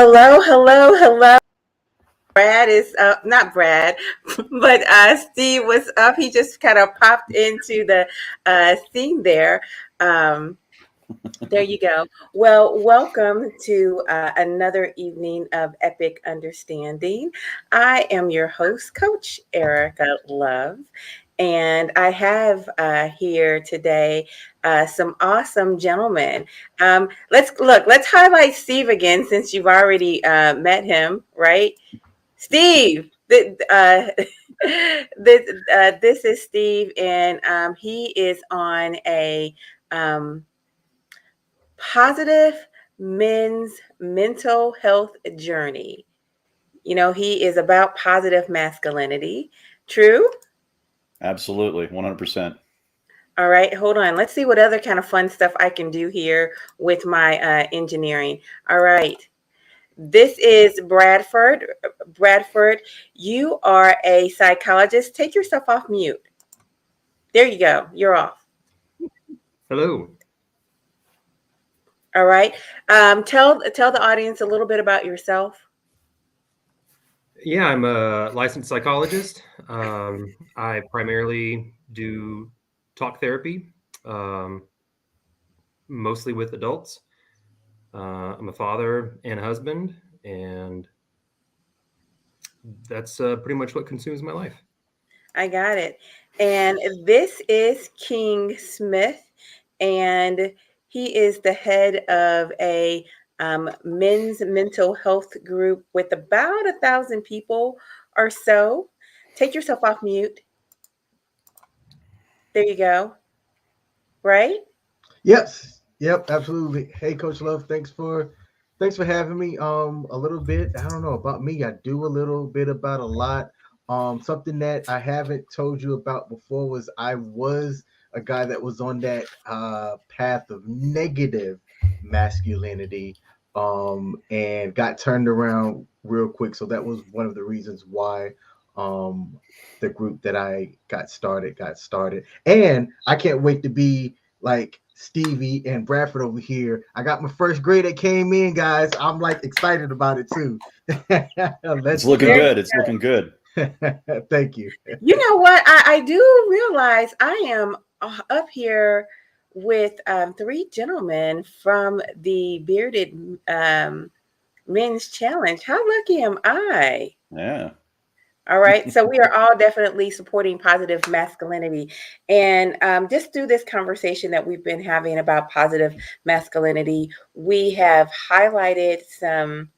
Hello, hello, hello. Brad is not Brad, but Steve was up. He just kind of popped into the scene there. Um, there you go. Well, welcome to another evening of Epic Understanding. I am your host, Coach Erica Love, and I have here today some awesome gentlemen. Let's highlight Steve again since you've already met him, right? Steve, this is Steve, and he is on a um, positive men's mental health journey. You know, he is about positive masculinity. True? Absolutely, 100%. All right, hold on. Let's see what other kind of fun stuff I can do here with my engineering. All right. This is Bradford. Bradford, you are a psychologist. Take yourself off mute. There you go. You're off. Hello. All right. Tell the audience a little bit about yourself. Yeah, I'm a licensed psychologist. I primarily do talk therapy, mostly with adults. I'm a father and a husband, and that's pretty much what consumes my life. I got it. And this is King Smith, and he is the head of a men's mental health group with about 1,000 people or so. Take yourself off mute. There you go. Right? Yes. Yep. Absolutely. Hey, Coach Love. Thanks for having me. A little bit. I don't know about me. I do a little bit about a lot. Something that I haven't told you about before was I was a guy that was on that path of negative masculinity. And got turned around real quick. So that was one of the reasons why the group that I got started. And I can't wait to be like Stevie and Bradford over here. I got my first grade that came in, guys. I'm like excited about it too. It's looking good. It's looking good. Thank you. You know what? I do realize I am up here with three gentlemen from the Bearded Men's Challenge. How lucky am I? Yeah. All right. So we are all definitely supporting positive masculinity. And just through this conversation that we've been having about positive masculinity, we have highlighted some,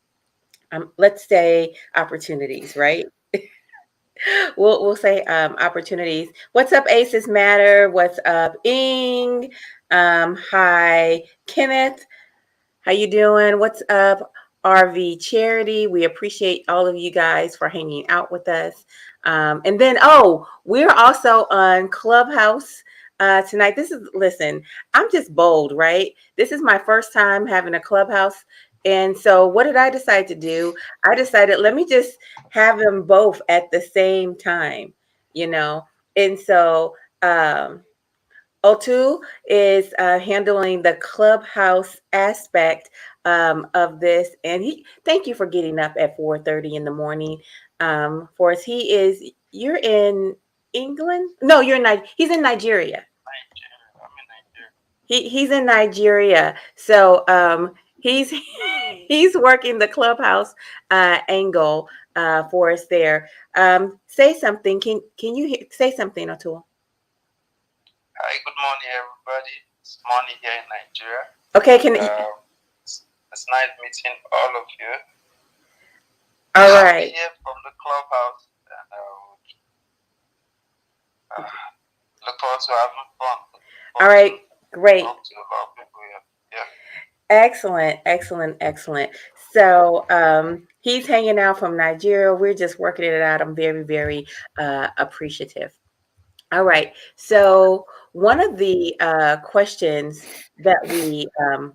let's say, opportunities, right? We'll say opportunities. What's up, Aces Matter? What's up, Ing? Hi, Kenneth. How you doing? What's up, RV Charity? We appreciate all of you guys for hanging out with us. And then, we're also on Clubhouse tonight. Listen, I'm just bold, right? This is my first time having a Clubhouse. And so what did I decide to do? I decided, let me just have them both at the same time, you know? And so, O2 is handling the Clubhouse aspect of this, and thank you for getting up at 4:30 in the morning for us. You're in England? No, he's in Nigeria. He's in Nigeria, so he's he's working the Clubhouse angle for us there. Say something. Can you say something, O'Toole? Hi, good morning, everybody. It's morning here in Nigeria. Okay, it's nice meeting all of you. All right. Here from the Clubhouse, and look forward to having fun. All right, great. Talk to a lot of people here. Yeah. Excellent. So he's hanging out from Nigeria. We're just working it out. I'm very, very appreciative. All right. So one of the questions that we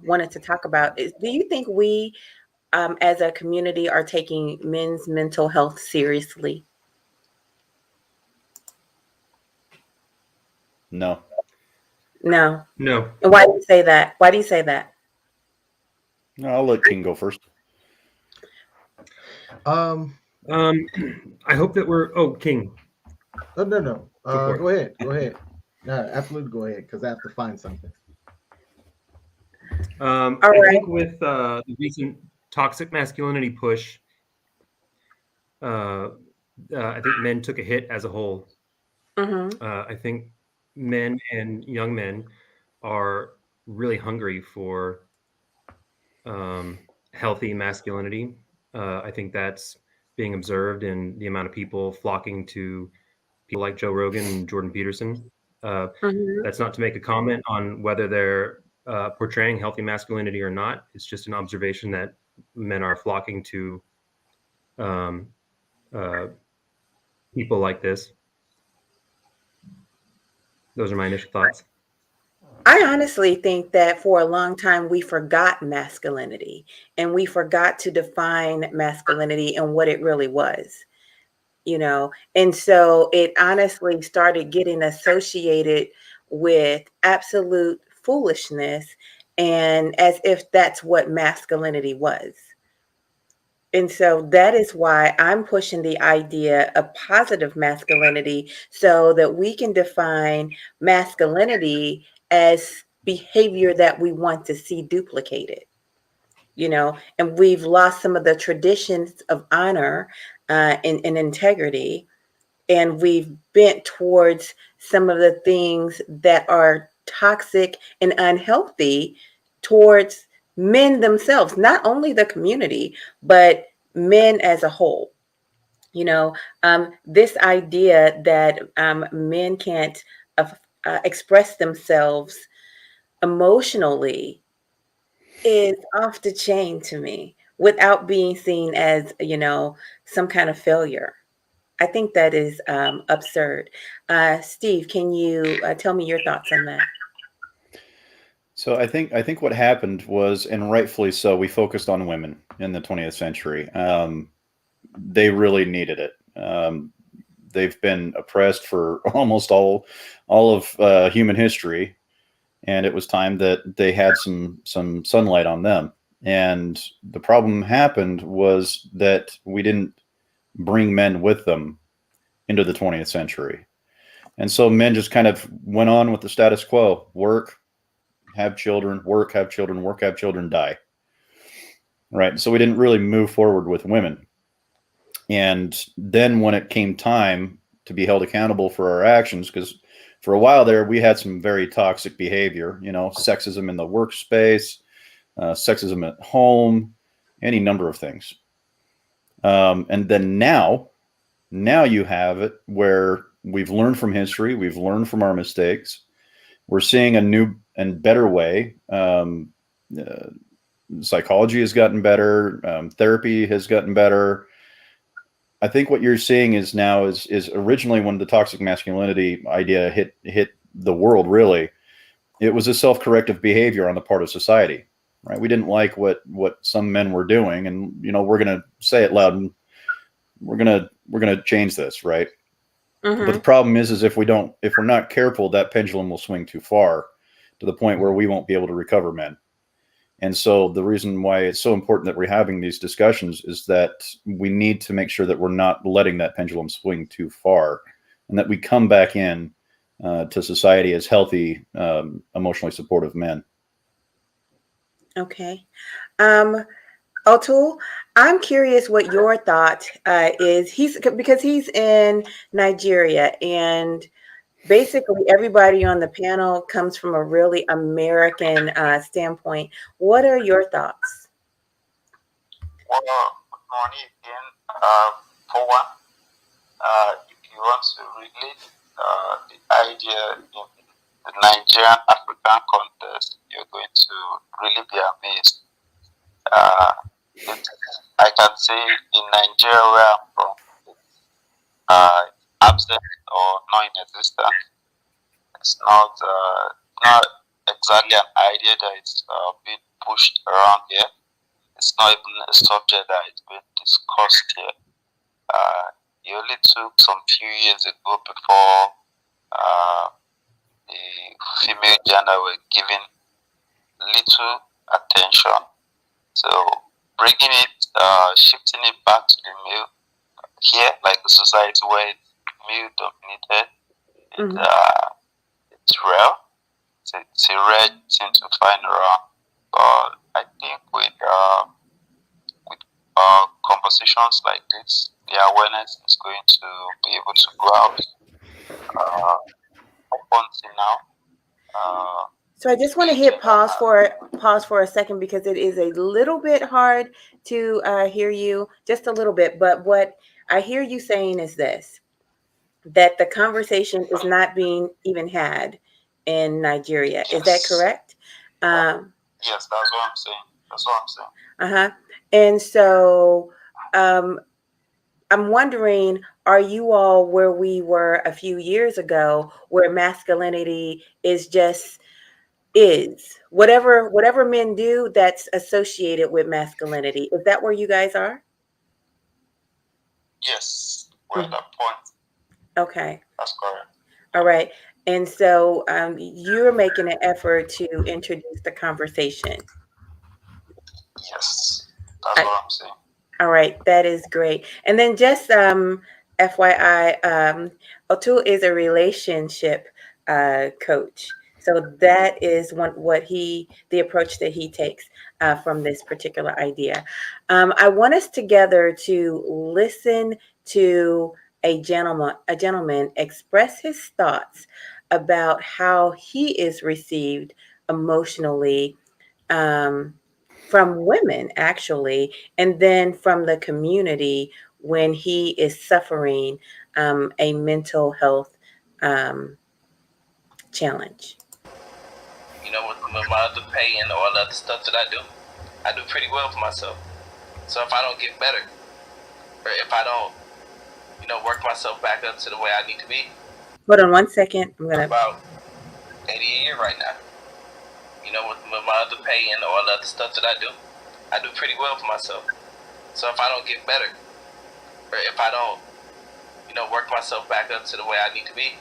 wanted to talk about is, do you think we as a community are taking men's mental health seriously? No. No. No. Why do you say that? No, I'll let King go first. I hope that we're. Oh, King. No. Go for it. Go ahead. No, absolutely, go ahead because I have to find something. I right. think with the recent toxic masculinity push, I think men took a hit as a whole. Mm-hmm. I think men and young men are really hungry for healthy masculinity. I think that's being observed in the amount of people flocking to people like Joe Rogan and Jordan Peterson. Mm-hmm. That's not to make a comment on whether they're portraying healthy masculinity or not. It's just an observation that men are flocking to people like this. Those are my initial thoughts. I honestly think that for a long time we forgot masculinity and we forgot to define masculinity and what it really was, and so it honestly started getting associated with absolute foolishness and as if that's what masculinity was. And so that is why I'm pushing the idea of positive masculinity so that we can define masculinity as behavior that we want to see duplicated, and we've lost some of the traditions of honor and integrity, and we've bent towards some of the things that are toxic and unhealthy towards men themselves, not only the community, but men as a whole. This idea that men can't express themselves emotionally is off the chain to me without being seen as, some kind of failure. I think that is absurd. Steve, can you tell me your thoughts on that? So I think what happened was, and rightfully so, we focused on women in the 20th century. They really needed it. They've been oppressed for almost all of human history, and it was time that they had some sunlight on them. And the problem happened was that we didn't bring men with them into the 20th century. And so men just kind of went on with the status quo: work, have children, work, have children, work, have children, die. Right. So we didn't really move forward with women. And then when it came time to be held accountable for our actions, because for a while there, we had some very toxic behavior, sexism in the workspace, sexism at home, any number of things. And then now you have it where we've learned from history. We've learned from our mistakes. We're seeing a new and better way. Psychology has gotten better. Therapy has gotten better. I think what you're seeing is now is originally when the toxic masculinity idea hit the world, really, it was a self-corrective behavior on the part of society, right? We didn't like what some men were doing, and we're going to say it loud, and we're going to change this, right? Mm-hmm. But the problem is if we're not careful, that pendulum will swing too far to the point where we won't be able to recover men. And so the reason why it's so important that we're having these discussions is that we need to make sure that we're not letting that pendulum swing too far, and that we come back in to society as healthy, emotionally supportive men. Okay. O'Toole, I'm curious what your thought is. Because he's in Nigeria, and basically everybody on the panel comes from a really American standpoint. What are your thoughts? Well, good morning again. For one, if you want to relate the idea in the Nigerian African context, you're going to really be amazed. I can say in Nigeria where I'm from, it's absent or non-existent. It's not exactly an idea that is being pushed around here. It's not even a subject that is being discussed here. It only took some few years ago before the female gender were given little attention. So bringing it, shifting it back to the male here, like a society where it's male dominated. It's rare. It's a rare thing to find around. But I think with conversations like this, the awareness is going to be able to go out. Up until now, So I just want to hit pause for a second because it is a little bit hard to hear you, just a little bit. But what I hear you saying is this: that the conversation is not being even had in Nigeria. Is that yes, correct? yes, that's what I'm saying. That's what I'm saying. Uh-huh. And so I'm wondering, are you all where we were a few years ago, where masculinity is just whatever men do, that's associated with masculinity? Is that where you guys are? Yes, we're at that point. Okay. That's correct. All right. And so you're making an effort to introduce the conversation. Yes, that's what I'm saying. All right, that is great. And then just FYI, O'Toole is a relationship coach. So that is the approach that he takes from this particular idea. I want us together to listen to a gentleman express his thoughts about how he is received emotionally from women, actually, and then from the community when he is suffering a mental health challenge. You know, with my other pay and all the other stuff that I do pretty well for myself. So if I don't get better, or if I don't, work myself back up to the way I need to be. Hold on 1 second. I'm about 80 a year right now. You know, with my other pay and all the other stuff that I do pretty well for myself. So if I don't get better, or if I don't, work myself back up to the way I need to be,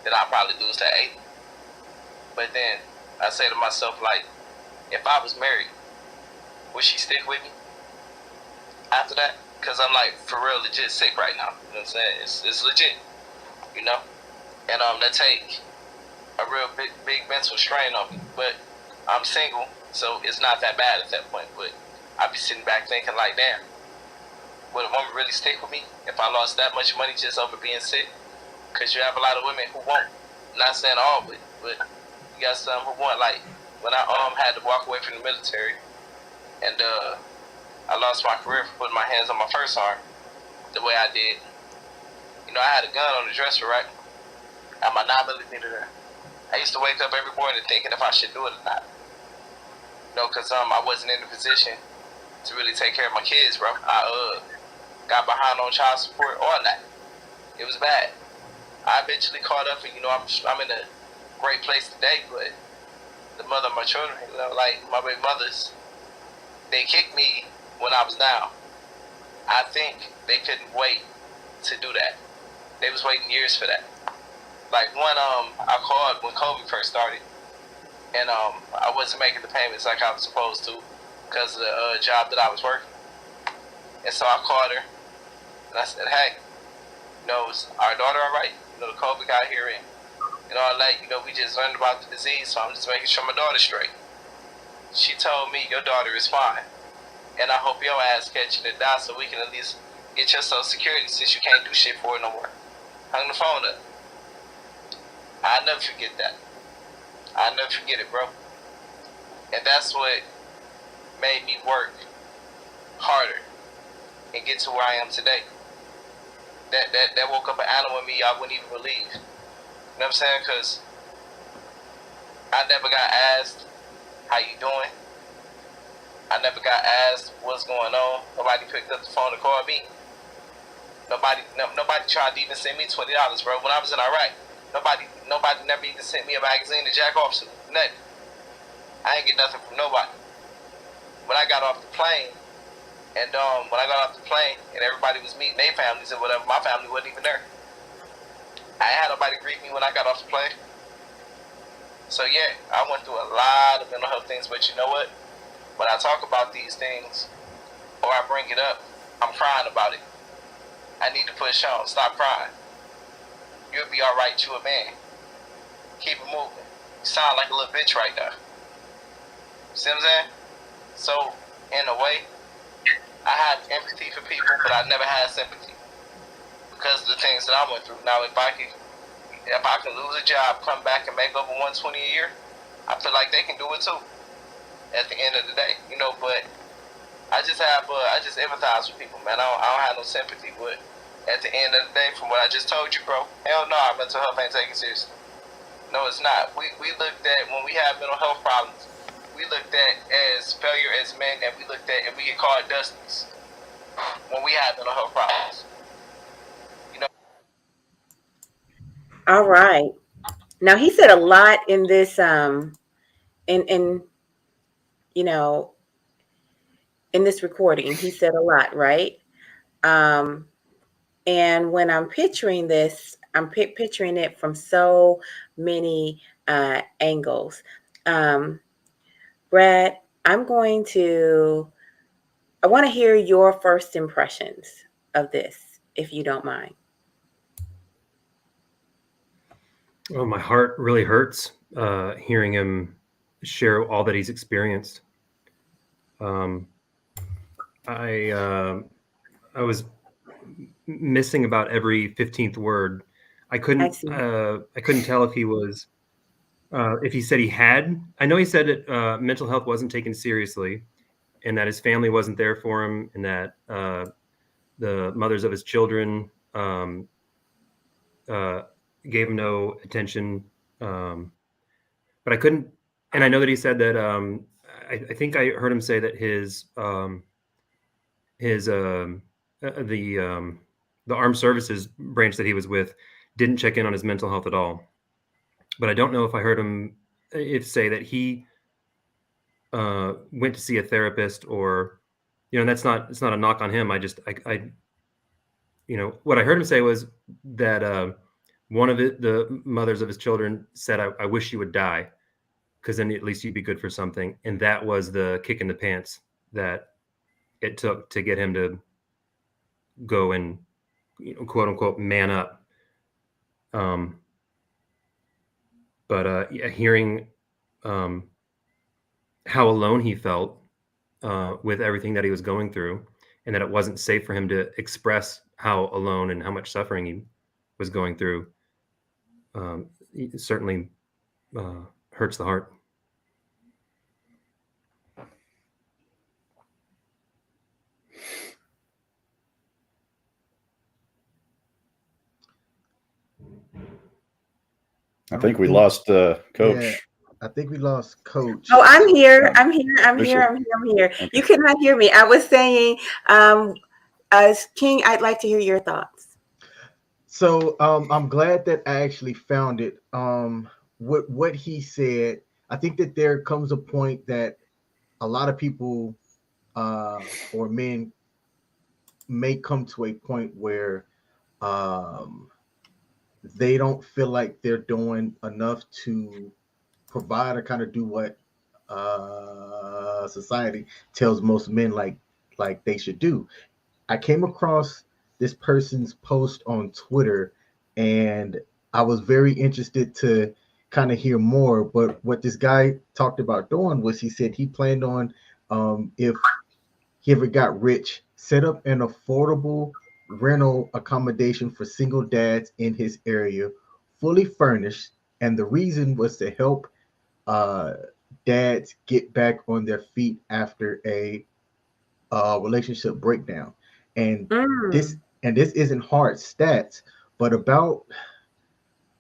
then I'll probably lose that 80. But then I say to myself, like, if I was married, would she stick with me after that? Because I'm like, for real, legit sick right now. You know what I'm saying? It's legit, and that take a real big mental strain on me. But I'm single, so it's not that bad at that point. But I be sitting back thinking like, damn, would a woman really stick with me if I lost that much money just over being sick? Because you have a lot of women who won't. Not saying all, but you got some who want. Like when I had to walk away from the military, and I lost my career for putting my hands on my first arm the way I did. I had a gun on the dresser, right? At my 9mm there. I used to wake up every morning thinking if I should do it or not. Because I wasn't in the position to really take care of my kids, bro. I got behind on child support all that. It was bad. I eventually caught up, and I'm in a great place today. But the mother of my children, like my baby mothers, they kicked me when I was down. I think they couldn't wait to do that. They was waiting years for that. Like one, I called when COVID first started, and I wasn't making the payments like I was supposed to because of the job that I was working. And so I called her, and I said, hey, is our daughter all right? The COVID got here, and all that, we just learned about the disease, so I'm just making sure my daughter's straight. She told me, your daughter is fine, and I hope your ass catching it down so we can at least get your Social Security since you can't do shit for it no more. Hung the phone up. I'll never forget that. I'll never forget it, bro. And that's what made me work harder and get to where I am today. That woke up an animal in me I wouldn't even believe. You know what I'm saying? Because I never got asked, how you doing? I never got asked what's going on. Nobody picked up the phone to call me. Nobody tried to even send me $20, bro. When I was in Iraq, nobody never even sent me a magazine to jack off to. Nothing. I ain't get nothing from nobody. When I got off the plane, and everybody was meeting their families and whatever, my family wasn't even there. I ain't had nobody greet me when I got off the plane. So yeah, I went through a lot of mental health things, but you know what? when I talk about these things or I bring it up, I'm crying about it. I need to push on. Stop crying. You'll be all right. You a man. Keep it moving. You sound like a little bitch right now. See what I'm saying? So, in a way, I have empathy for people, but I never had sympathy because of the things that I went through. Now, if I can lose a job, come back and make over 120 a year, I feel like they can do it too. At the end of the day, you know. But I just empathize with people, man. I don't have no sympathy, but at the end of the day, from what I just told you, bro, hell no, mental health ain't taken seriously. No, it's not. We looked at, when we have mental health problems, we looked at as failure as men, and we looked at, and we get called dusties when we have mental health problems. You know. All right. Now he said a lot in this in you know, in this recording. He said a lot, right? And when I'm picturing this, I'm picturing it from so many angles. Brad, I want to hear your first impressions of this, if you don't mind. Oh, my heart really hurts hearing him share all that he's experienced. I was missing about every 15th word. I couldn't tell if he was if he said he had. I know he said that mental health wasn't taken seriously, and that his family wasn't there for him, and that the mothers of his children gave him no attention. But I couldn't, and I know that he said that I think I heard him say that the armed services branch that he was with didn't check in on his mental health at all. But I don't know if I heard him say that he went to see a therapist, or, you know, it's not a knock on him. I you know, what I heard him say was that one of the mothers of his children said, I wish you would die, because then at least you'd be good for something. And that was the kick in the pants that it took to get him to go and, you know, quote unquote, man up. But hearing how alone he felt with everything that he was going through, and that it wasn't safe for him to express how alone and how much suffering he was going through, it certainly hurts the heart. I think we lost Coach. Yeah, I think we lost Coach. Oh, I'm here. You could not hear me. I was saying, as King, I'd like to hear your thoughts. So I'm glad that I actually found it. What he said, I think that there comes a point that a lot of people or men may come to a point where they don't feel like they're doing enough to provide or kind of do what society tells most men like they should do. I came across this person's post on Twitter, and I was very interested to kind of hear more. But what this guy talked about doing was, he said he planned on, if he ever got rich, set up an affordable rental accommodation for single dads in his area, fully furnished. And the reason was to help dads get back on their feet after a relationship breakdown. And this isn't hard stats, but about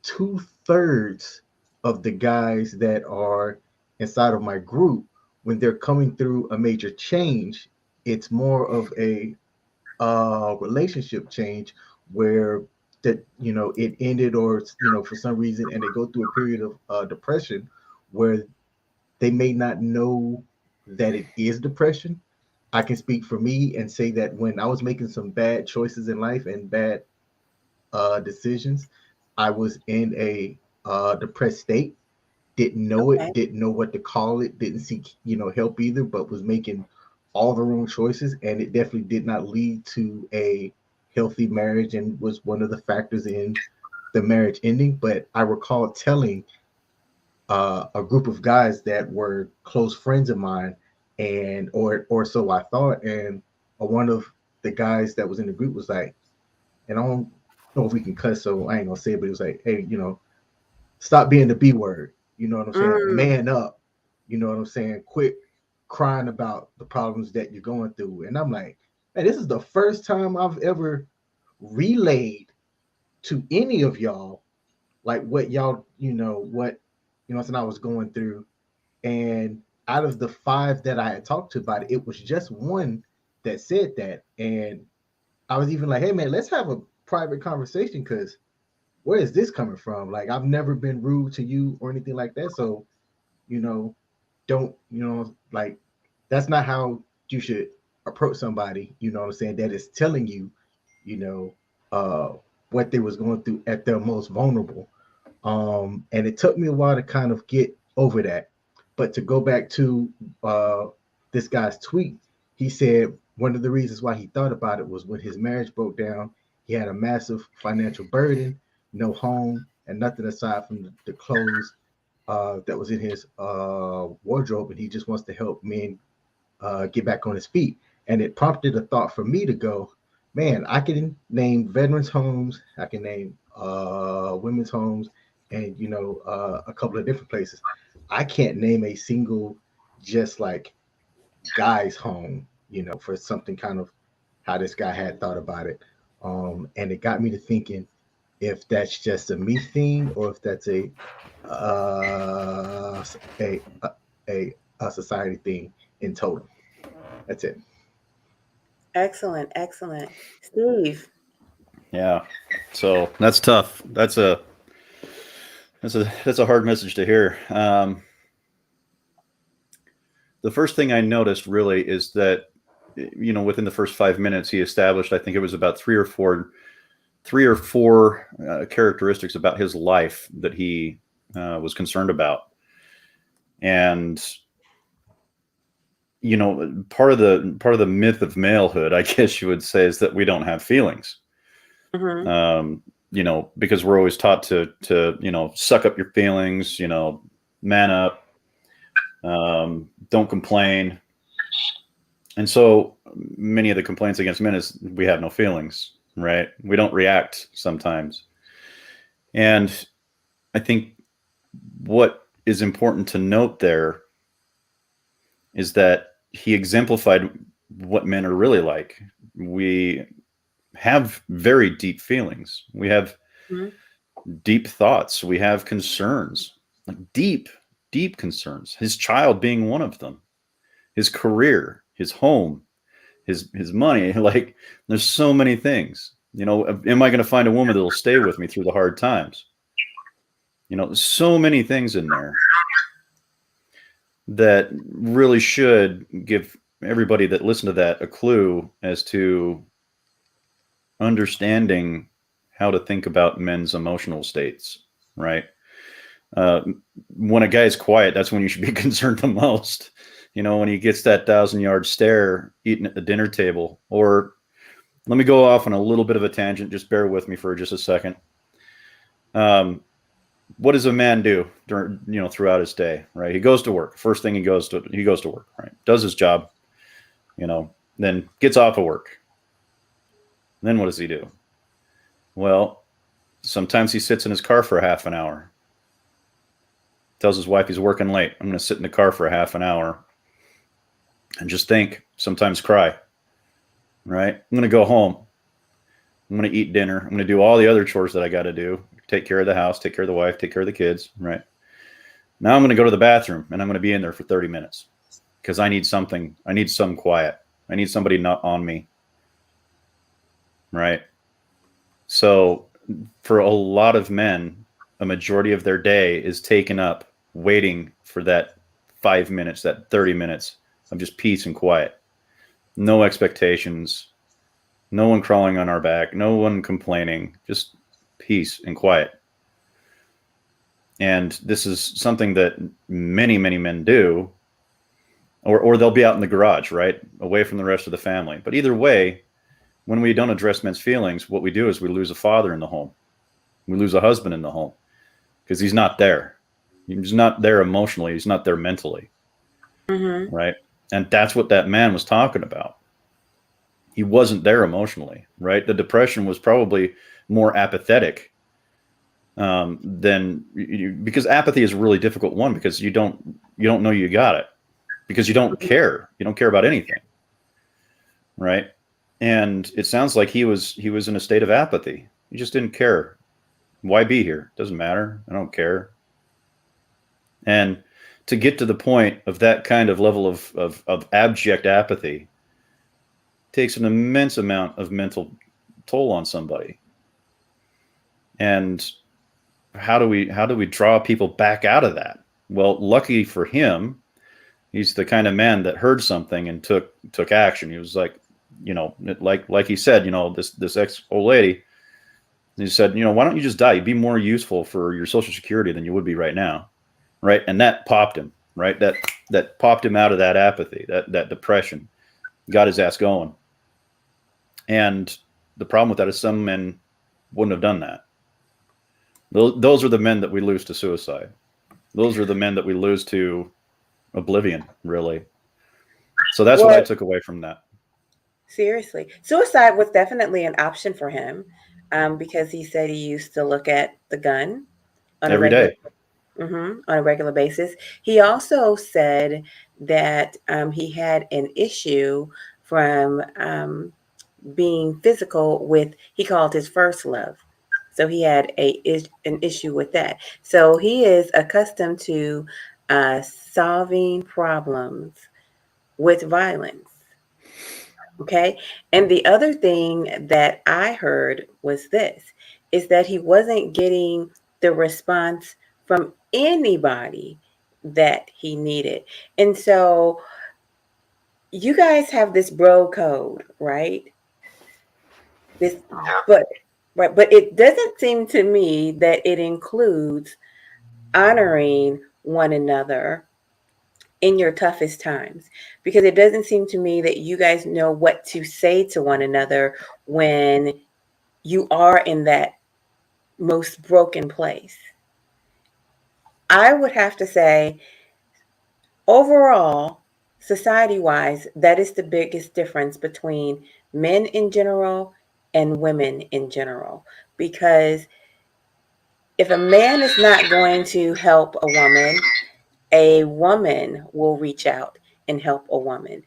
2/3 of the guys that are inside of my group, when they're coming through a major change, it's more of a relationship change where that, you know, it ended, or, you know, for some reason, and they go through a period of depression where they may not know that it is depression. I can speak for me and say that when I was making some bad choices in life and bad decisions, I was in a depressed state. didn't know Okay. it, didn't know what to call it, didn't seek, help either, but was making all the wrong choices. And it definitely did not lead to a healthy marriage and was one of the factors in the marriage ending. But I recall telling a group of guys that were close friends of mine, and or so I thought, and one of the guys that was in the group was like, and I don't know if we can cuss, so I ain't gonna say it, but it was like, hey, stop being the B word. You know what I'm saying? Mm. Man up. You know what I'm saying? Quit crying about the problems that you're going through. And I'm like, man, this is the first time I've ever relayed to any of y'all like what y'all, what I was going through. And out of the 5 that I had talked to about it, it was just one that said that. And I was even like, hey man, let's have a private conversation, because where is this coming from? Like, I've never been rude to you or anything like that. So, don't, like, that's not how you should approach somebody, you know what I'm saying, that is telling you, you know, uh, what they was going through at their most vulnerable. And it took me a while to kind of get over that. But to go back to this guy's tweet, he said one of the reasons why he thought about it was when his marriage broke down, he had a massive financial burden, no home, and nothing aside from the clothes that was in his wardrobe. And he just wants to help men get back on his feet. And it prompted a thought for me to go, man, I can name veterans homes, I can name women's homes, and a couple of different places. I can't name a single just like guy's home, for something kind of how this guy had thought about it. And it got me to thinking if that's just a me thing or if that's uh, a, a society thing in total. That's it. Excellent. Excellent. Steve. Yeah. So that's tough. That's a hard message to hear. The first thing I noticed really is that, within the first 5 minutes, he established, I think it was about three or four characteristics about his life that he was concerned about. And, part of the myth of malehood, I guess you would say, is that we don't have feelings. Mm-hmm. Because we're always taught to suck up your feelings, man up, don't complain. And so many of the complaints against men is we have no feelings, right? We don't react sometimes. And I think what is important to note there is that he exemplified what men are really like. We have very deep feelings. We have deep thoughts. We have concerns, like deep concerns. His child being one of them, his career, his home, his money. Like, there's so many things. Am I going to find a woman that'll stay with me through the hard times? So many things in there that really should give everybody that listened to that a clue as to understanding how to think about men's emotional states, right? When a guy's quiet, that's when you should be concerned the most. When he gets that 1,000-yard stare eating at the dinner table. Or let me go off on a little bit of a tangent. Just bear with me for just a second. What does a man do during, throughout his day, right? He goes to work. First thing he goes to work, right? Does his job, then gets off of work. Then what does he do? Well, sometimes he sits in his car for half an hour. Tells his wife he's working late. I'm going to sit in the car for a half an hour and just think, sometimes cry, right? I'm going to go home. I'm going to eat dinner. I'm going to do all the other chores that I got to do. Take care of the house, take care of the wife, take care of the kids, right? Now I'm going to go to the bathroom and I'm going to be in there for 30 minutes because I need some quiet. I need somebody not on me, right? So for a lot of men, a majority of their day is taken up waiting for that 5 minutes, that 30 minutes of just peace and quiet. No expectations, no one crawling on our back, no one complaining, just peace and quiet. And this is something that many, many men do, or they'll be out in the garage, right, away from the rest of the family. But either way, when we don't address men's feelings, what we do is we lose a father in the home. We lose a husband in the home because he's not there. He's not there emotionally. He's not there mentally. Mm-hmm. Right. And that's what that man was talking about. He wasn't there emotionally. Right. The depression was probably more apathetic because apathy is a really difficult one, because you don't know you got it, because you don't care. You don't care about anything. Right. And it sounds like he was in a state of apathy. He just didn't care. Why be here? Doesn't matter. I don't care. And to get to the point of that kind of level of abject apathy takes an immense amount of mental toll on somebody. And how do we draw people back out of that? Well, lucky for him, he's the kind of man that heard something and took action. He was like, like he said, this ex old lady, he said, why don't you just die? You'd be more useful for your Social Security than you would be right now. Right. And that popped him, right? That popped him out of that apathy, that depression, got his ass going. And the problem with that is some men wouldn't have done that. Those are the men that we lose to suicide. Those are the men that we lose to oblivion, really. So that's what I took away from that. Seriously. Suicide was definitely an option for him, because he said he used to look at the gun every day. On a regular basis. He also said that he had an issue from being physical with, he called his first love. So he had an issue with that. So he is accustomed to solving problems with violence. Okay. And the other thing that I heard was this, is that he wasn't getting the response from anybody that he needed. And so you guys have this bro code, right? But it doesn't seem to me that it includes honoring one another in your toughest times, because it doesn't seem to me that you guys know what to say to one another when you are in that most broken place. I would have to say, overall, society-wise, that is the biggest difference between men in general and women in general. Because if a man is not going to help a woman will reach out and help a woman.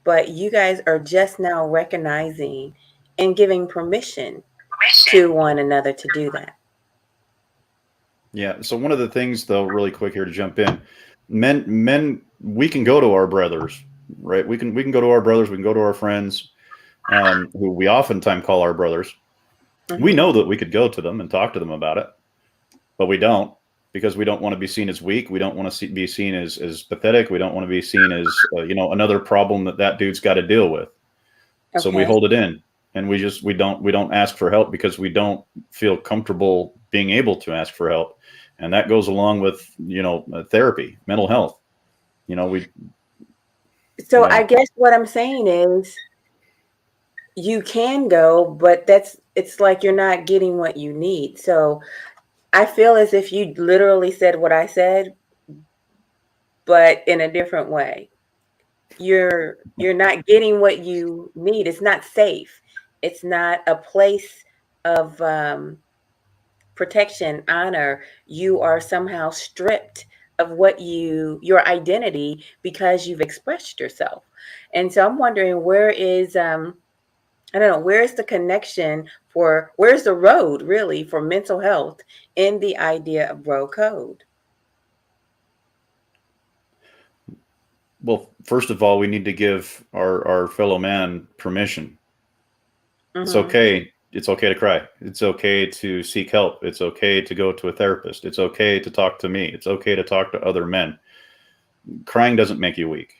But you guys are just now recognizing and giving permission to one another to do that. Yeah. So one of the things, though, really quick here to jump in, men, we can go to our brothers, right? We can go to our brothers. We can go to our friends, who we oftentimes call our brothers. Mm-hmm. We know that we could go to them and talk to them about it, but we don't, because we don't want to be seen as weak. We don't want to be seen as pathetic. We don't want to be seen as another problem that dude's got to deal with. Okay. So we hold it in, and we don't ask for help because we don't feel comfortable being able to ask for help. And that goes along with, therapy, mental health. I guess what I'm saying is you can go, but it's like you're not getting what you need. So I feel as if you literally said what I said, but in a different way. You're not getting what you need. It's not safe. It's not a place of protection, honor. You are somehow stripped of your identity because you've expressed yourself. And so I'm wondering, where is where's the connection where's the road really for mental health in the idea of bro code? Well, first of all, we need to give our fellow man permission. Mm-hmm. It's okay to cry. It's okay to seek help. It's okay to go to a therapist. It's okay to talk to me. It's okay to talk to other men. Crying doesn't make you weak.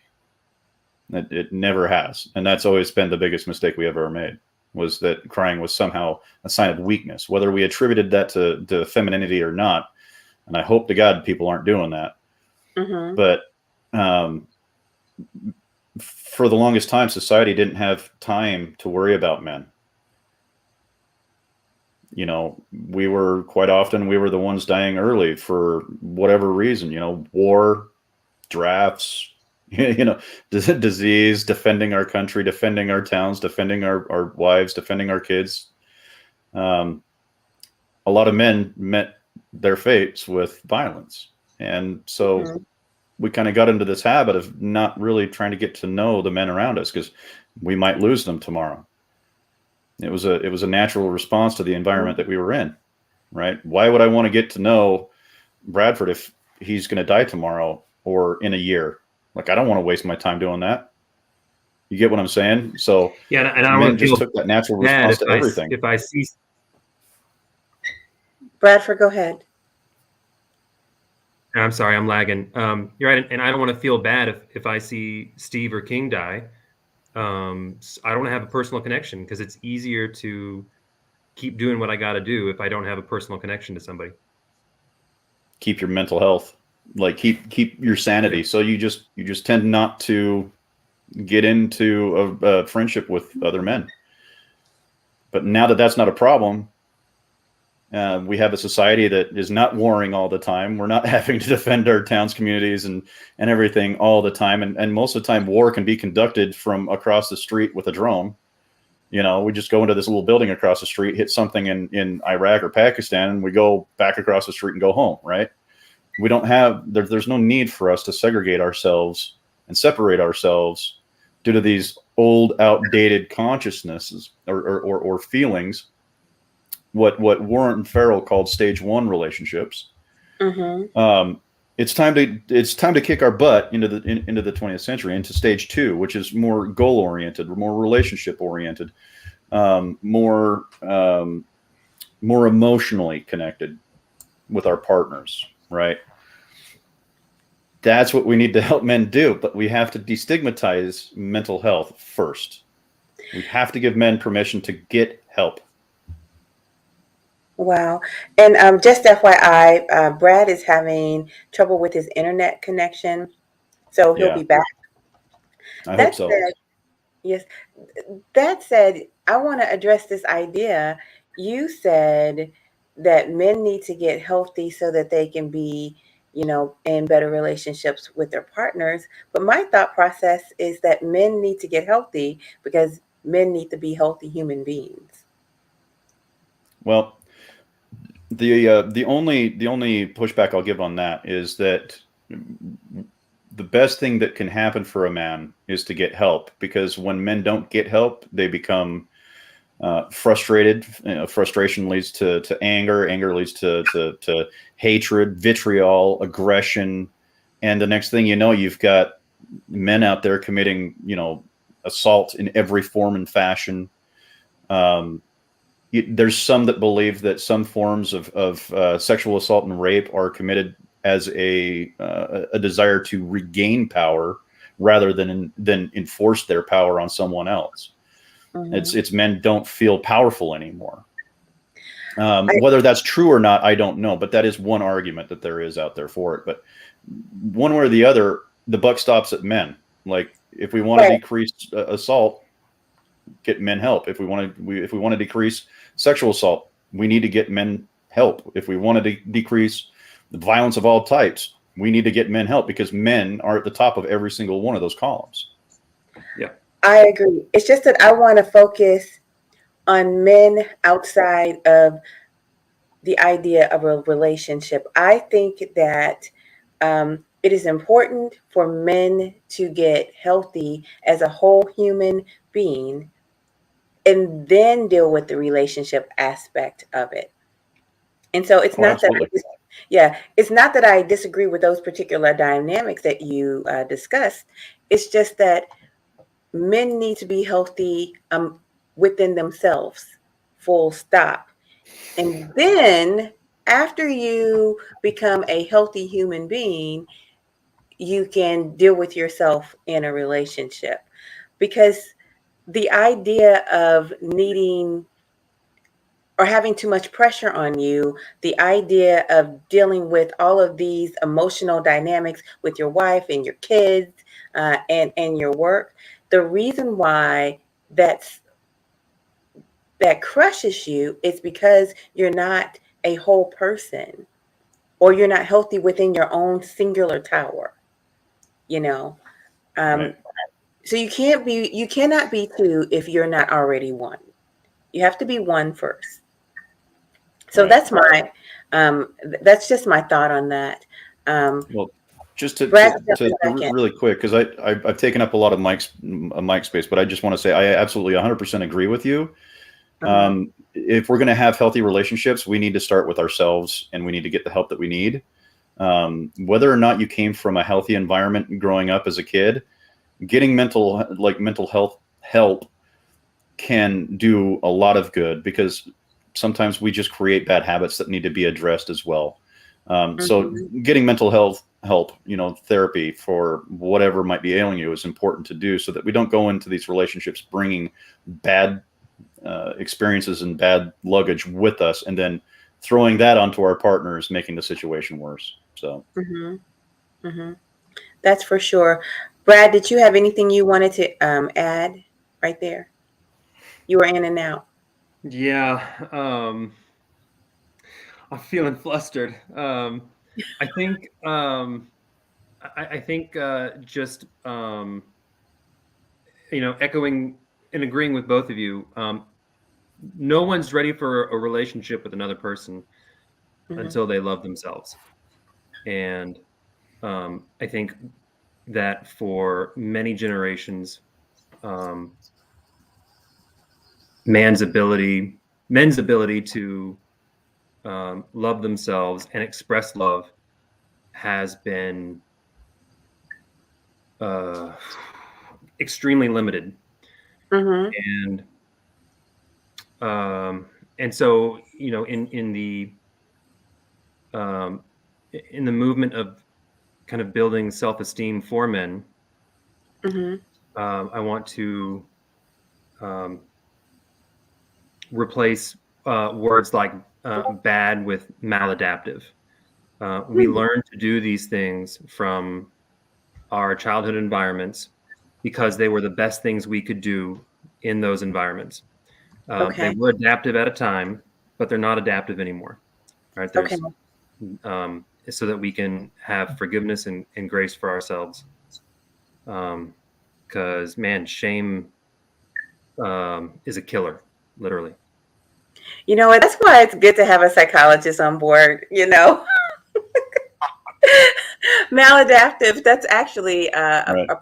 It never has. And that's always been the biggest mistake we ever made, was that crying was somehow a sign of weakness. Whether we attributed that to femininity or not, And I hope to God people aren't doing that. Mm-hmm. But for the longest time, society didn't have time to worry about men. You know, we were the ones dying early for whatever reason, you know, war, drafts, you know, disease, defending our country, defending our towns, defending our wives, defending our kids. A lot of men met their fates with violence. And so we kind of got into this habit of not really trying to get to know the men around us because we might lose them tomorrow. It was a natural response to the environment that we were in, right? Why would I want to get to know Bradford if he's going to die tomorrow or in a year? Like, I don't want to waste my time doing that. You get what I'm saying? So yeah, and I don't want to just took that natural response to everything. If I see Bradford, go ahead. I'm sorry, I'm lagging. You're right, and I don't want to feel bad if I see Steve or King die. I don't want to have a personal connection because it's easier to keep doing what I got to do if I don't have a personal connection to somebody. Keep your mental health, like keep your sanity. So you just tend not to get into a friendship with other men. But now that that's not a problem, we have a society that is not warring all the time. We're not having to defend our towns, communities, and everything all the time. And most of the time, war can be conducted from across the street with a drone. You know, we just go into this little building across the street, hit something in Iraq or Pakistan, and we go back across the street and go home, right? We don't have, there's no need for us to segregate ourselves and separate ourselves due to these old, outdated consciousnesses or feelings. What Warren Farrell called stage 1 relationships. Mm-hmm. It's time to kick our butt into the 20th century, into stage 2, which is more goal oriented, more relationship oriented, more emotionally connected with our partners, right? That's what we need to help men do, but we have to destigmatize mental health first. We have to give men permission to get help. Wow. And just FYI, Brad is having trouble with his internet connection, so he'll be back. I hope so. Yes. That said, I want to address this idea. You said that men need to get healthy so that they can be, you know, in better relationships with their partners. But my thought process is that men need to get healthy because men need to be healthy human beings. Well, the only pushback I'll give on that is that the best thing that can happen for a man is to get help, because when men don't get help, they become frustrated. Frustration leads to anger. Anger leads to hatred, vitriol, aggression, and the next thing you know, you've got men out there committing, you know, assault in every form and fashion. There's some that believe that some forms of sexual assault and rape are committed as a desire to regain power rather than enforce their power on someone else. Mm-hmm. It's men don't feel powerful anymore. Whether that's true or not, I don't know, but that is one argument that there is out there for it. But one way or the other, the buck stops at men. Like, if we want to decrease assault, get men help. If we want to decrease sexual assault, we need to get men help. If we want to decrease the violence of all types, we need to get men help, because men are at the top of every single one of those columns. Yeah, I agree. It's just that I want to focus on men outside of the idea of a relationship. I think that it is important for men to get healthy as a whole human being and then deal with the relationship aspect of it. And so it's not absolutely. it's not that I disagree with those particular dynamics that you discussed. It's just that men need to be healthy within themselves, full stop. And then after you become a healthy human being, you can deal with yourself in a relationship. Because the idea of needing or having too much pressure on you, the idea of dealing with all of these emotional dynamics with your wife and your kids, and your work, the reason why that crushes you is because you're not a whole person, or you're not healthy within your own singular tower, you know. Right. So you cannot be two if you're not already one. You have to be one first. So Right. that's just my thought on that. Well, just to Brad, jump in second. really quick, because I've taken up a lot of mic space, but I just want to say I absolutely 100% agree with you. If we're going to have healthy relationships, we need to start with ourselves, and we need to get the help that we need. Whether or not you came from a healthy environment growing up as a kid, getting mental health help can do a lot of good, because sometimes we just create bad habits that need to be addressed as well. So getting mental health help, therapy for whatever might be ailing you is important to do, so that we don't go into these relationships bringing bad experiences and bad luggage with us, and then throwing that onto our partners, making the situation worse. So that's for sure. Brad, did you have anything you wanted to add right there? You were in and out. Yeah, I'm feeling flustered. I think just echoing and agreeing with both of you. No one's ready for a relationship with another person until they love themselves, and I think that for many generations, men's ability to love themselves and express love has been extremely limited. And so, in the movement of kind of building self-esteem for men, I want to replace words like bad with maladaptive. We learn to do these things from our childhood environments because they were the best things we could do in those environments. They were adaptive at a time, but they're not adaptive anymore. Right? So that we can have forgiveness and grace for ourselves. Because shame is a killer, literally. That's why it's good to have a psychologist on board, Maladaptive, that's actually a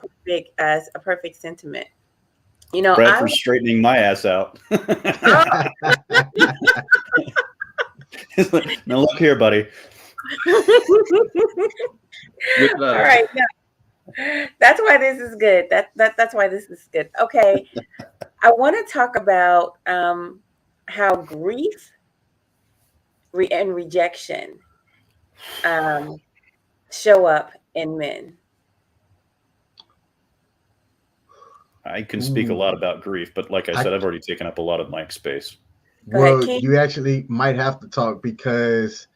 perfect sentiment. Brad for straightening my ass out. Now look here, buddy. All right, that's why this is good. That's why this is good. Okay, I want to talk about how grief and rejection show up in men. I can speak a lot about grief, but like I said, I've already taken up a lot of mic space. Well, you actually might have to talk because,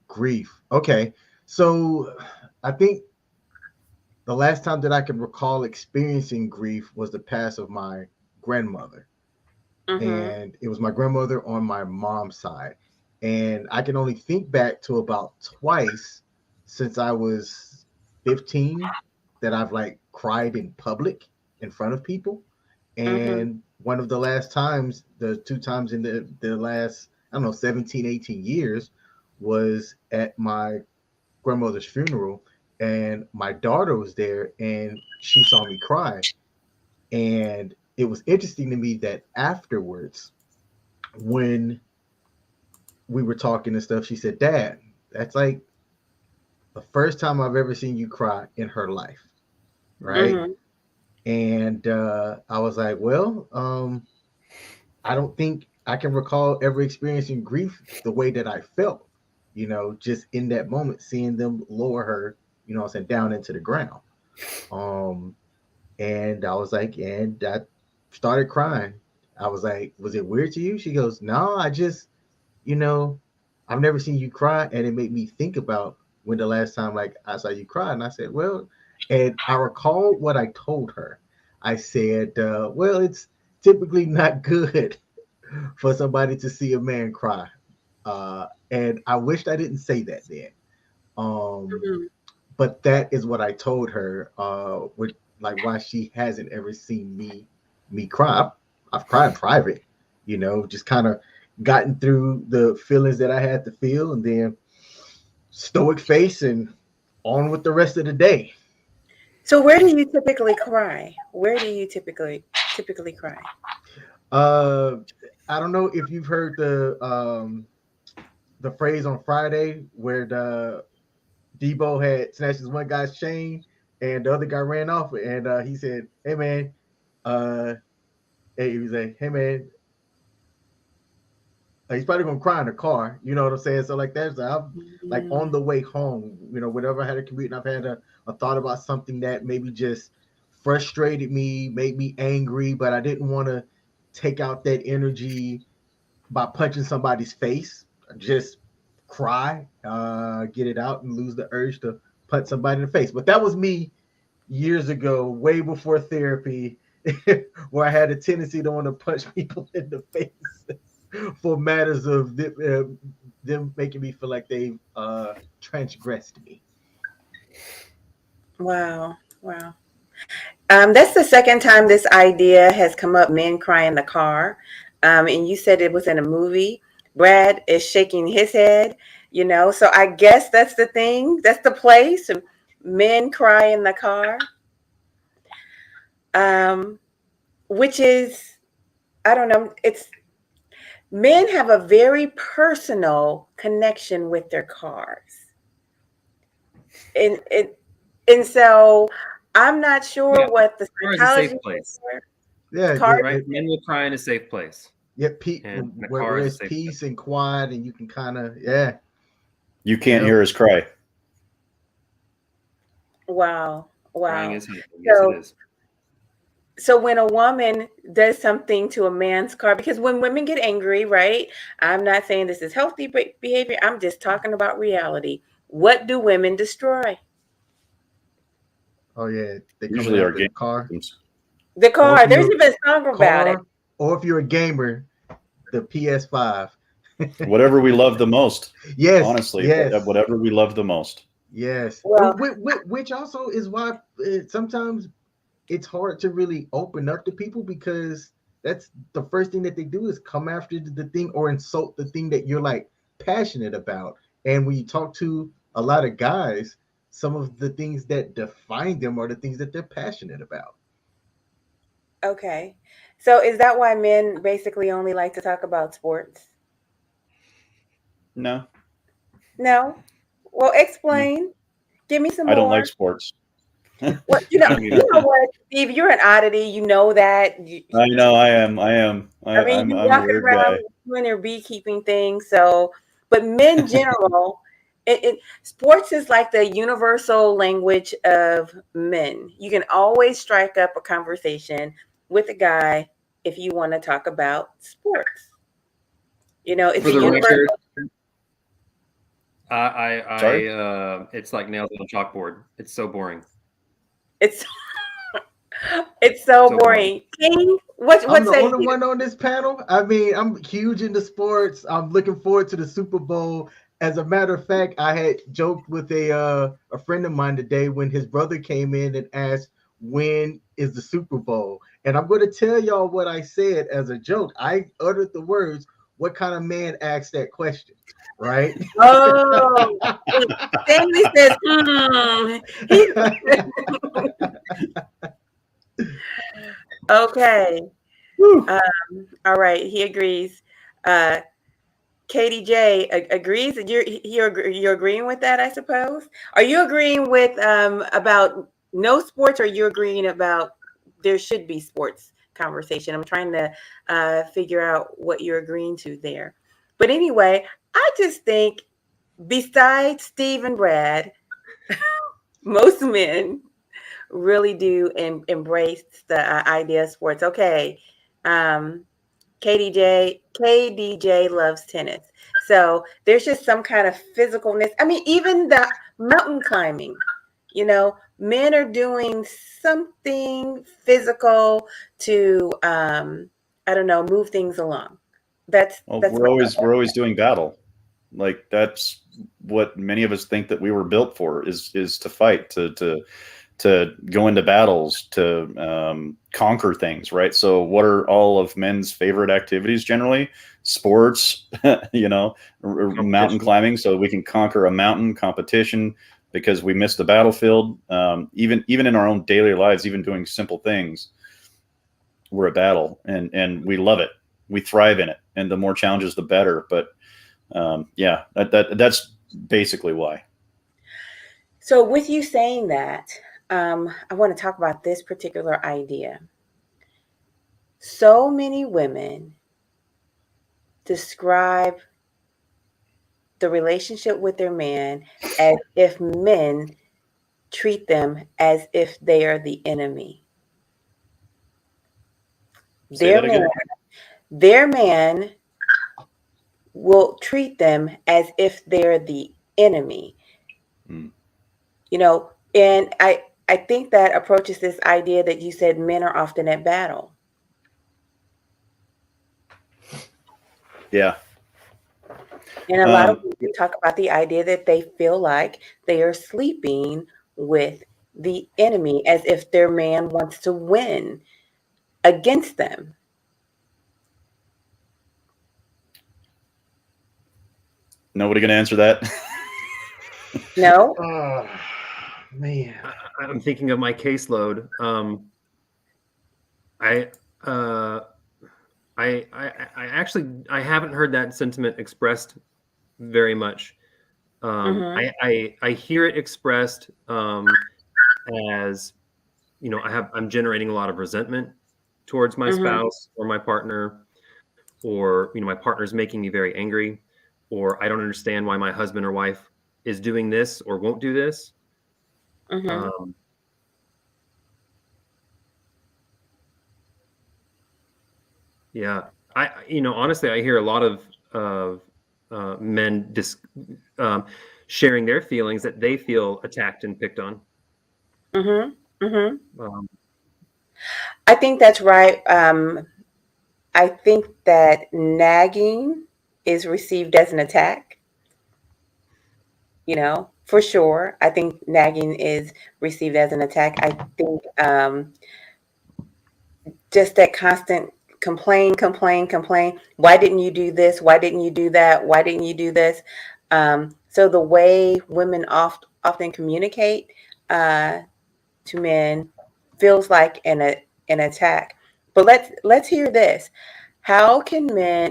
grief. Okay, so I think the last time that I can recall experiencing grief was the pass of my grandmother. And it was my grandmother on my mom's side. And I can only think back to about twice since I was 15 that I've cried in public in front of people. And one of the last times, the two times in the last, 17, 18 years was at my grandmother's funeral. And my daughter was there and she saw me cry. And it was interesting to me that afterwards, when we were talking and stuff, she said, "Dad, that's the first time I've ever seen you cry in her life." Right. And I was like, well, I don't think I can recall ever experiencing grief the way that I felt, just in that moment, seeing them lower her, down into the ground. And I was like, and I started crying. I was like, was it weird to you? She goes, no, I just, you know, I've never seen you cry. And it made me think about when the last time like I saw you cry. And I said, well, and I recall what I told her. I said, well, it's typically not good for somebody to see a man cry. And I wished I didn't say that then. Um, Mhm. but that is what I told her, with like why she hasn't ever seen me cry. I've cried in private, just kind of gotten through the feelings that I had to feel, and then stoic face and on with the rest of the day. So where do you typically cry? Where do you typically cry? Uh, I don't know if you've heard the phrase on Friday where the Debo had snatched this one guy's chain and the other guy ran off, and he said, "Hey man," uh, hey, he was like, "Hey man." He's probably gonna cry in the car, you know what I'm saying? So like that's I'm like on Mm, the way home, whenever I had a commute and I've had a thought about something that maybe just frustrated me, made me angry, but I didn't want to take out that energy by punching somebody's face. Just cry, get it out, and lose the urge to punch somebody in the face. But that was me years ago, way before therapy, where I had a tendency to want to punch people in the face for matters of them making me feel like they've transgressed me. wow, wow. That's the second time this idea has come up. Men cry in the car, and you said it was in a movie. Brad is shaking his head. So I guess that's the thing. That's the place. Men cry in the car, um, which is, I don't know. It's Men have a very personal connection with their cars, and and so I'm not Yeah, sure what the car is a safe psychology place, is. Yeah, Cars, right? Men will cry in a safe place, yeah, and the where car is a it's safe place. peace and quiet, and you can kind of, yeah, You can't yep. hear us cry. wow, Crying wow. is healthy. Yes, it So, is. so when a woman does something to a man's car, because when women get angry, right? I'm not saying this is healthy behavior. I'm just talking about reality. What do women destroy? Oh yeah, they coming Usually our after the game car, systems. The or if car. There's you're even a song about it. car, or if you're a gamer, the PS5. Whatever we love the most. Yes, Honestly, yes, whatever we love the most. yes. Well, Which also is why sometimes it's hard to really open up to people, because that's the first thing that they do is come after the thing or insult the thing that you're like passionate about. And when you talk to a lot of guys, some of the things that define them are the things that they're passionate about. okay. So is that why men basically only like to talk about sports? No, No? Well, no. explain. Give me some I don't like more. sports. I What I don't you either. know what, Steve, you're an oddity. You know that. know I am. I am. I mean, you I'm a walking weird around guy. doing your beekeeping thing. So, but men general, sports is like the universal language of men. You can always strike up a conversation with a guy if you want to talk about sports. It's For a the record, universal. Sorry? it's like nails on a chalkboard. It's so boring. It's it's so So boring. boring. King, what I'm what the say only you? one on this panel. I mean, I'm huge into sports. I'm looking forward to the Super Bowl. As a matter of fact, I had joked with a friend of mine today when his brother came in and asked, when is the Super Bowl? And I'm going to tell y'all what I said as a joke. I uttered the words, what kind of man asked that question? Right? Oh, Stanley says, He okay. Whew. All right, he agrees. Uh, Katie J agrees that you're agreeing with that, I suppose. Are you agreeing with about no sports, or you're agreeing about there should be sports conversation? I'm trying to figure out what you're agreeing to there. But anyway, I just think besides Steve and Brad, most men really do embrace the idea of sports. Okay. Um, KDJ loves tennis. So there's just some kind of physicalness. I mean, even the mountain climbing, men are doing something physical to, I don't know, move things along. That's we're always doing battle. Like that's what many of us think that we were built for is to fight, to go into battles, to conquer things, right? So what are all of men's favorite activities generally? Sports, mountain climbing, so we can conquer a mountain, competition, because we missed the battlefield. Even in our own daily lives, even doing simple things, we're at battle, and we love it. We thrive in it, and the more challenges, the better. But that's basically why. So with you saying that, I want to talk about this particular idea. So many women describe the relationship with their man as if men treat them as if they are the enemy. Their man will treat them as if they're the enemy. And I think that approaches this idea that you said men are often at battle. Yeah. And a lot of people talk about the idea that they feel like they are sleeping with the enemy as if their man wants to win against them. Nobody gonna answer that? No? Oh, man. I'm thinking of my caseload. I actually haven't heard that sentiment expressed very much. I hear it expressed as, I'm generating a lot of resentment towards my spouse or my partner, or my partner's making me very angry, or I don't understand why my husband or wife is doing this or won't do this. Yeah, honestly, I hear a lot of men sharing their feelings that they feel attacked and picked on. I think that's right. I think that nagging is received as an attack. For sure. I think nagging is received as an attack. I think just that constant complain. Why didn't you do this? Why didn't you do that? Why didn't you do this? So the way women often communicate to men feels like an attack. But let's hear this. How can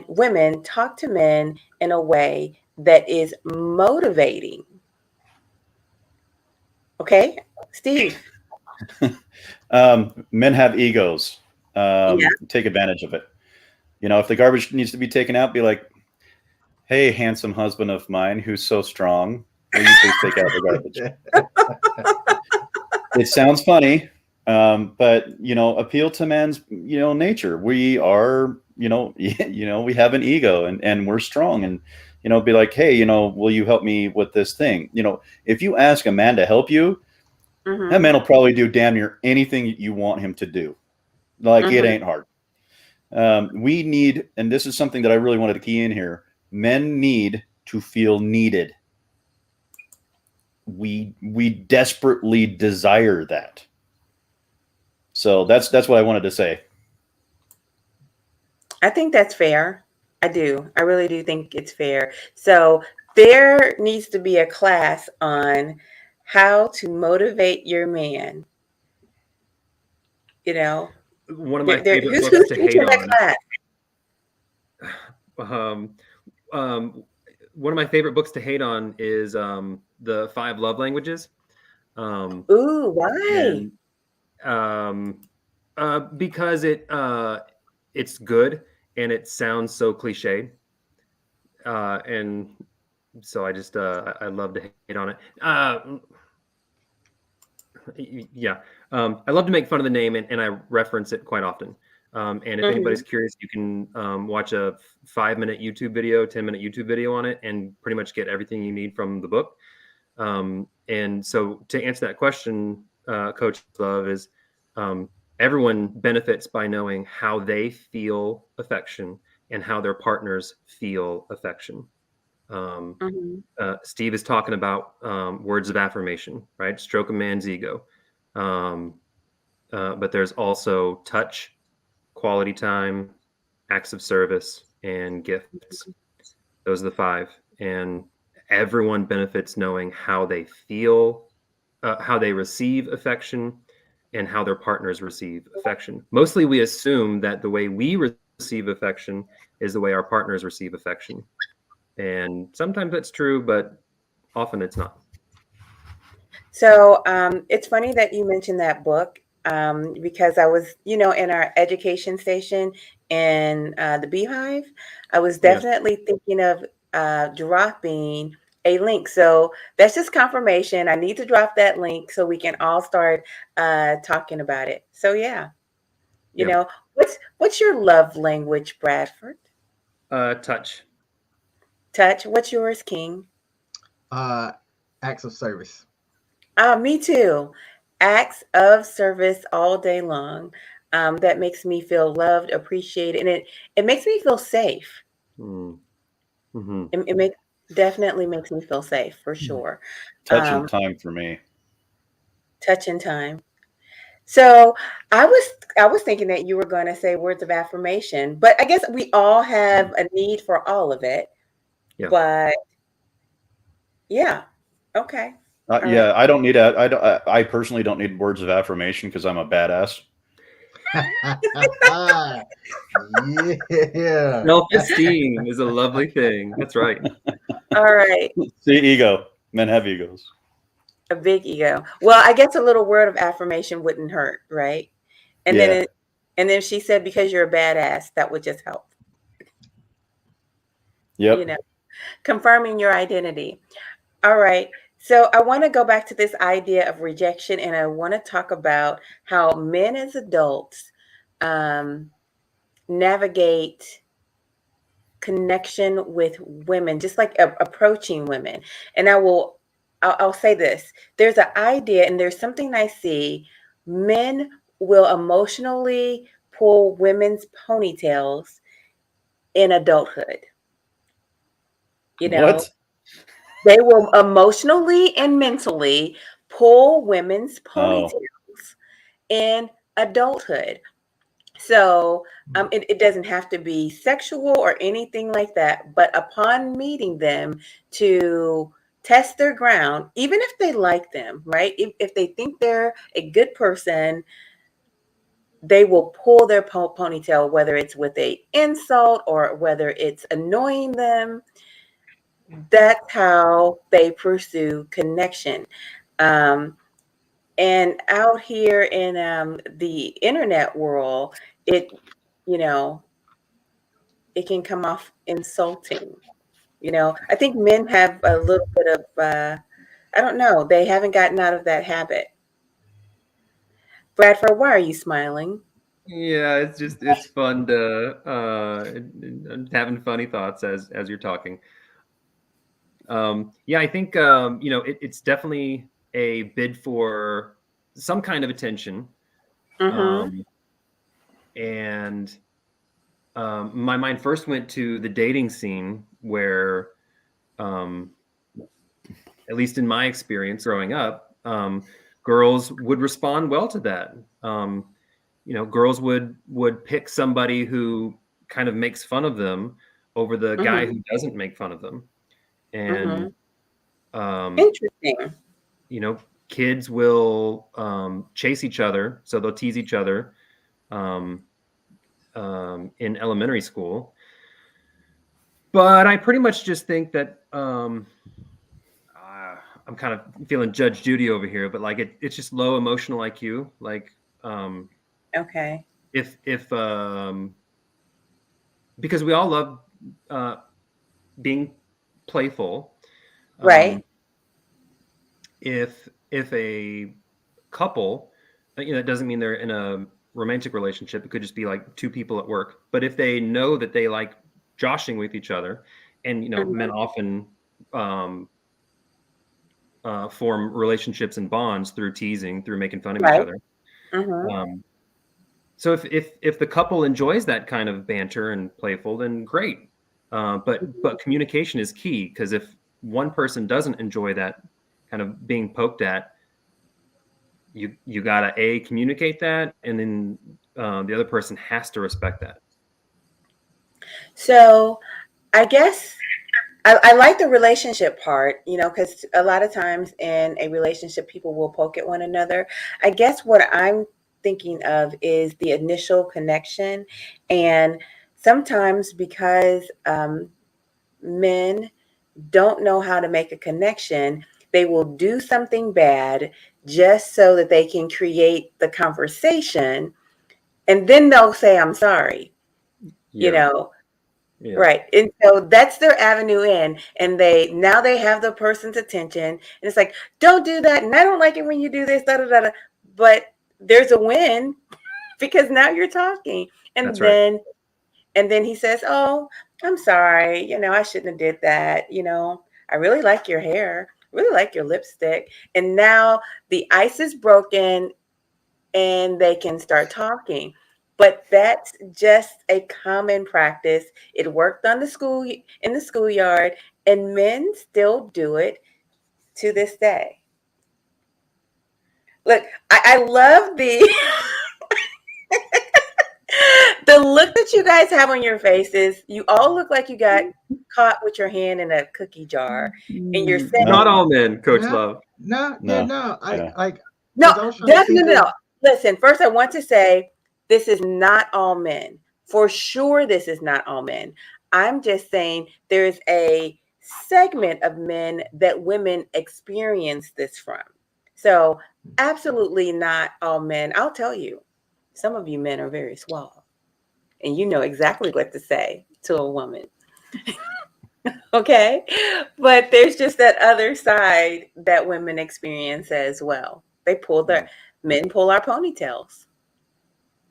women talk to men in a way that is motivating? Okay, Steve. Men have egos. Take advantage of it. If the garbage needs to be taken out, be like, "Hey, handsome husband of mine, who's so strong, will you please take out the garbage?" It sounds funny, but appeal to man's nature. We are we have an ego, and we're strong, and be like, "Hey, will you help me with this thing?" If you ask a man to help you, that man will probably do damn near anything you want him to do. Like it ain't hard. We need, and this is something that I really wanted to key in here. Men need to feel needed. We desperately desire that. So that's what I wanted to say. I think that's fair. I do. I really do think it's fair. So there needs to be a class on how to motivate your man. One of my favorite books to hate on. One of my favorite books to hate on is the 5 Love Languages. Ooh, why? Because it's good and it sounds so cliche, and so I just I love to hate on it. I love to make fun of the name, and I reference it quite often. And if anybody's curious, you can watch a 5-minute YouTube video, 10-minute YouTube video on it, and pretty much get everything you need from the book. And so to answer that question, Coach Love, is everyone benefits by knowing how they feel affection and how their partners feel affection. Steve is talking about words of affirmation, right? Stroke a man's ego. But there's also touch, quality time, acts of service, and gifts. Those are the 5. And everyone benefits knowing how they feel, how they receive affection, and how their partners receive affection. Mostly we assume that the way we receive affection is the way our partners receive affection. And sometimes that's true, but often it's not. So it's funny that you mentioned that book because I was, in our education station in the Beehive, I was definitely thinking of dropping a link. So that's just confirmation. I need to drop that link so we can all start talking about it. So you know, what's your love language, Bradford? Touch. Touch. What's yours, King? Acts of service. Me too. Acts of service all day long. That makes me feel loved, appreciated, and it makes me feel safe. It definitely makes me feel safe for sure. Touch and time for me. Touch and time. So I was thinking that you were going to say words of affirmation, but I guess we all have a need for all of it. Yeah. But yeah, okay. Yeah, I don't need I personally don't need words of affirmation because I'm a badass. Yeah. Self-esteem is a lovely thing. That's right. All right. See, ego. Men have egos. A big ego. Well, I guess a little word of affirmation wouldn't hurt, right? And then she said, because you're a badass, that would just help. Yep. Confirming your identity. All right. So I want to go back to this idea of rejection, and I want to talk about how men as adults navigate connection with women, just like approaching women. And I'll say this. There's an idea, and there's something I see. Men will emotionally pull women's ponytails in adulthood. What? They will emotionally and mentally pull women's ponytails in adulthood. So it doesn't have to be sexual or anything like that. But upon meeting them, to test their ground, even if they like them, right? If they think they're a good person, they will pull their ponytail, whether it's with an insult or whether it's annoying them. That's how they pursue connection. And out here in the internet world, it can come off insulting. I think men have a little bit of, I don't know, they haven't gotten out of that habit. Bradford, why are you smiling? Yeah, it's fun to having funny thoughts as you're talking. Yeah, I think it's definitely a bid for some kind of attention. And my mind first went to the dating scene where, at least in my experience growing up, girls would respond well to that. Girls would pick somebody who kind of makes fun of them over the guy who doesn't make fun of them. And interesting. Kids will chase each other, so they'll tease each other in elementary school. But I pretty much just think that I'm kind of feeling Judge Judy over here, but like it's just low emotional IQ. Like okay, if because we all love being playful, right? If a couple, it doesn't mean they're in a romantic relationship. It could just be like two people at work. But if they know that they like joshing with each other, and men often form relationships and bonds through teasing, through making fun of each other. So if the couple enjoys that kind of banter and playful, then great. But communication is key, because if one person doesn't enjoy that kind of being poked at, you gotta communicate that, and then the other person has to respect that. So I guess I like the relationship part, because a lot of times in a relationship, people will poke at one another. I guess what I'm thinking of is the initial connection. And sometimes because men don't know how to make a connection, they will do something bad just so that they can create the conversation. And then they'll say, I'm sorry, Yeah. Right. And so that's their avenue in. And now they have the person's attention. And it's like, don't do that. And I don't like it when you do this, da da da da. But there's a win because now you're talking. And That's then and then he says, oh, I'm sorry. I shouldn't have did that. I really like your hair. Really like your lipstick. And now the ice is broken and they can start talking. But that's just a common practice. It worked in the schoolyard, and men still do it to this day. Look, I love the the look that you guys have on your faces. You all look like you got caught with your hand in a cookie jar, and you're saying, not all men, Coach Love. No. No. Listen, first I want to say this is not all men. For sure, this is not all men. I'm just saying there's a segment of men that women experience this from. So absolutely not all men. I'll tell you, some of you men are very suave, and you know exactly what to say to a woman. Okay? But there's just that other side that women experience as well. Men pull our ponytails.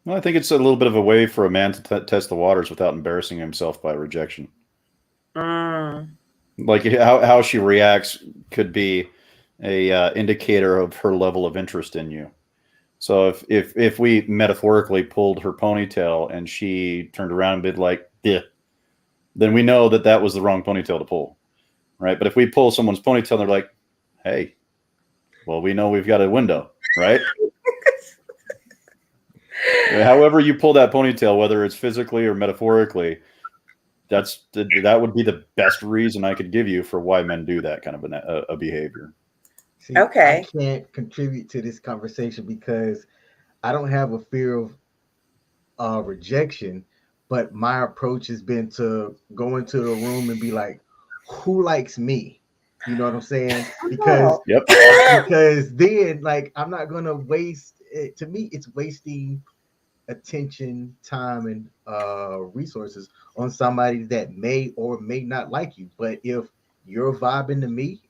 Well, I think it's a little bit of a way for a man to test the waters without embarrassing himself by rejection. Like how she reacts could be a indicator of her level of interest in you. So if we metaphorically pulled her ponytail and she turned around and been like, "Yeah," then we know that was the wrong ponytail to pull, right? But if we pull someone's ponytail and they're like, "Hey," well, we know we've got a window, right? However you pull that ponytail, whether it's physically or metaphorically, that would be the best reason I could give you for why men do that kind of a behavior. See, Okay. I can't contribute to this conversation because I don't have a fear of rejection, but my approach has been to go into the room and be like, who likes me? You know what I'm saying? Because then, like, I'm not going to waste it. To me, it's wasting attention, time, and resources on somebody that may or may not like you. But if you're vibing to me,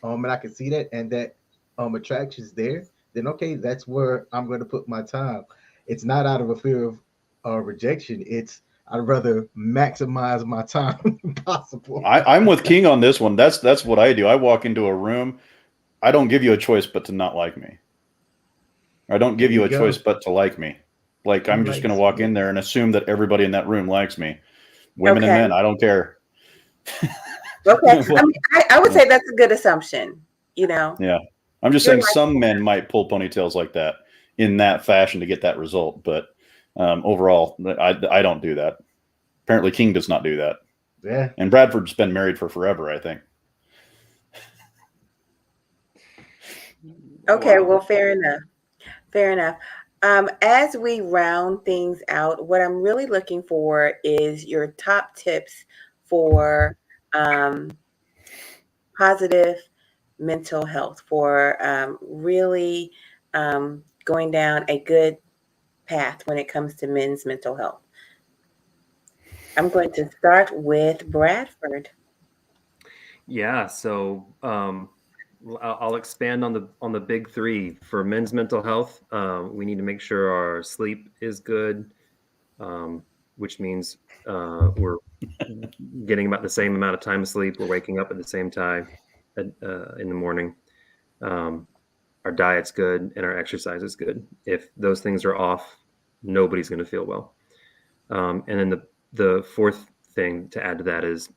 and I can see that, and that attraction's there, then okay, that's where I'm going to put my time. It's not out of a fear of rejection. It's I'd rather maximize my time possible. I'm with King on this one. That's what I do. I walk into a room. I don't give you a choice but to not like me. I don't give you a choice but to like me. Like, I'm just going to walk in there and assume that everybody in that room likes me. Women and men, I don't care. Okay. I would say that's a good assumption, Yeah. I'm just saying some men might pull ponytails like that in that fashion to get that result. But overall, I don't do that. Apparently, King does not do that. Yeah. And Bradford's been married for forever, I think. Okay. Well, fair enough. Fair enough. As we round things out, what I'm really looking for is your top tips for positive mental health, for really going down a good path when it comes to men's mental health. I'm going to start with Bradford. Yeah. So I'll expand on the big three for men's mental health. We need to make sure our sleep is good, which means we're getting about the same amount of time of sleep. We're waking up at the same time in the morning. Our diet's good and our exercise is good. If those things are off, nobody's going to feel well. And then the fourth thing to add to that is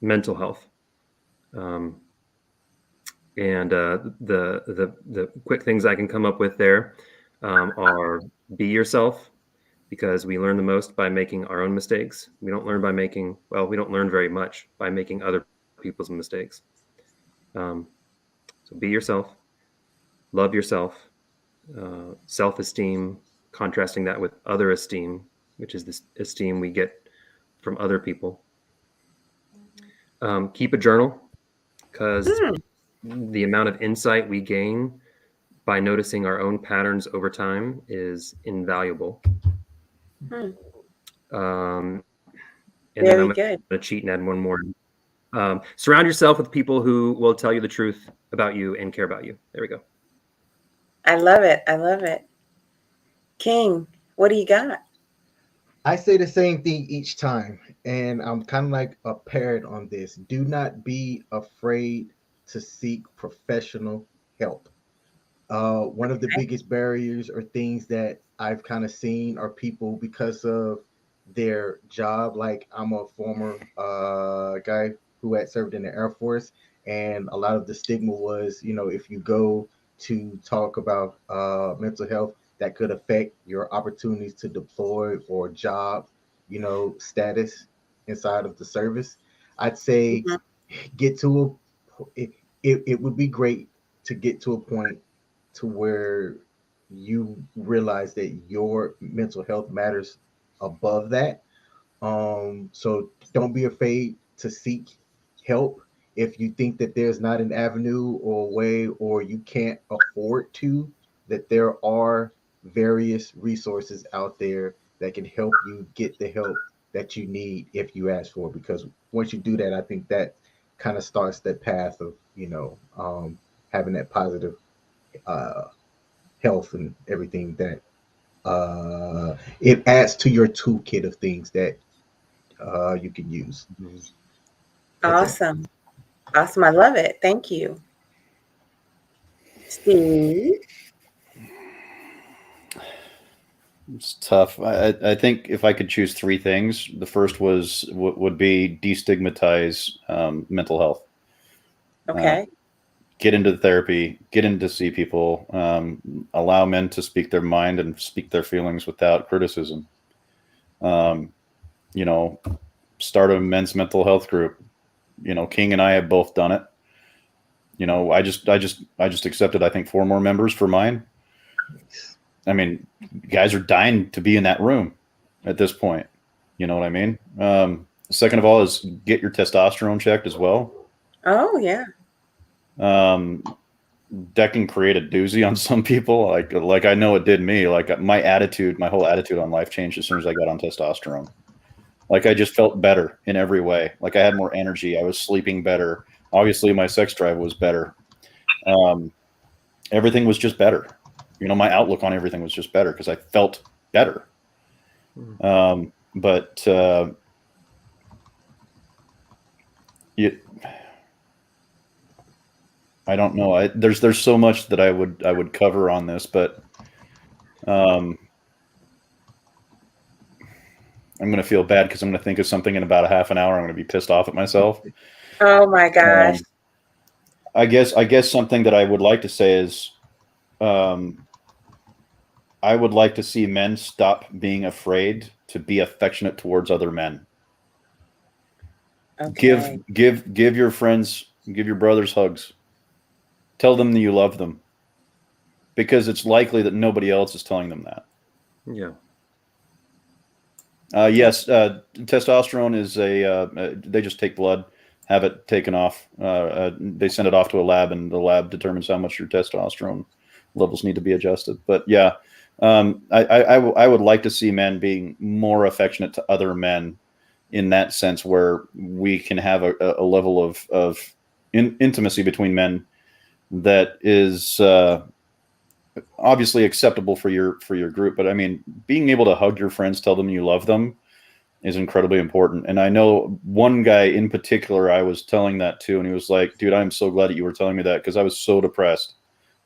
mental health. And the quick things I can come up with there are be yourself, because we learn the most by making our own mistakes. We don't learn we don't learn very much by making other people's mistakes. So be yourself, love yourself, self-esteem, contrasting that with other esteem, which is this esteem we get from other people. Keep a journal, because the amount of insight we gain by noticing our own patterns over time is invaluable. And then I'm going to cheat and add one more. Surround yourself with people who will tell you the truth about you and care about you. There we go. I love it. I love it. King, what do you got? I say the same thing each time, and I'm kind of like a parrot on this. Do not be afraid to seek professional help. One of the biggest barriers or things that I've kind of seen are people, because of their job. Like, I'm a former guy who had served in the Air Force, and a lot of the stigma was, if you go to talk about mental health, that could affect your opportunities to deploy or job, status inside of the service. I'd say get to it would be great to get to a point to where you realize that your mental health matters above that. So don't be afraid to seek help. If you think that there's not an avenue or a way, or you can't afford to, that there are various resources out there that can help you get the help that you need if you ask for it. Because once you do that, I think that kind of starts that path of having that positive health and everything, that it adds to your toolkit of things that you can use. Awesome. Awesome. I love it. Thank you. Steve? It's tough. I think if I could choose three things, the first would be destigmatize mental health. Okay. Get into therapy, get in to see people, allow men to speak their mind and speak their feelings without criticism. Start a men's mental health group. King and I have both done it. I just accepted, I think, 4 more members for mine. I mean, guys are dying to be in that room at this point. You know what I mean? Second of all is get your testosterone checked as well. Oh, yeah. That can create a doozy on some people. Like I know it did me. Like my whole attitude on life changed as soon as I got on testosterone. Like I just felt better in every way. Like I had more energy. I was sleeping better. Obviously my sex drive was better. Everything was just better. My outlook on everything was just better because I felt better. But I don't know. There's so much that I would cover on this, but I'm going to feel bad because I'm going to think of something in about a half an hour. I'm going to be pissed off at myself. Oh my gosh. I guess something that I would like to say is, I would like to see men stop being afraid to be affectionate towards other men. Okay. Give your friends, give your brothers hugs. Tell them that you love them, because it's likely that nobody else is telling them that. Yeah. Yes, testosterone is they just take blood, have it taken off. They send it off to a lab, and the lab determines how much your testosterone levels need to be adjusted. But yeah, I would like to see men being more affectionate to other men in that sense, where we can have a level of intimacy between men that is obviously acceptable for your group. But I mean, being able to hug your friends, tell them you love them, is incredibly important. And I know one guy in particular I was telling that to, and he was like, dude, I'm so glad that you were telling me that, because I was so depressed.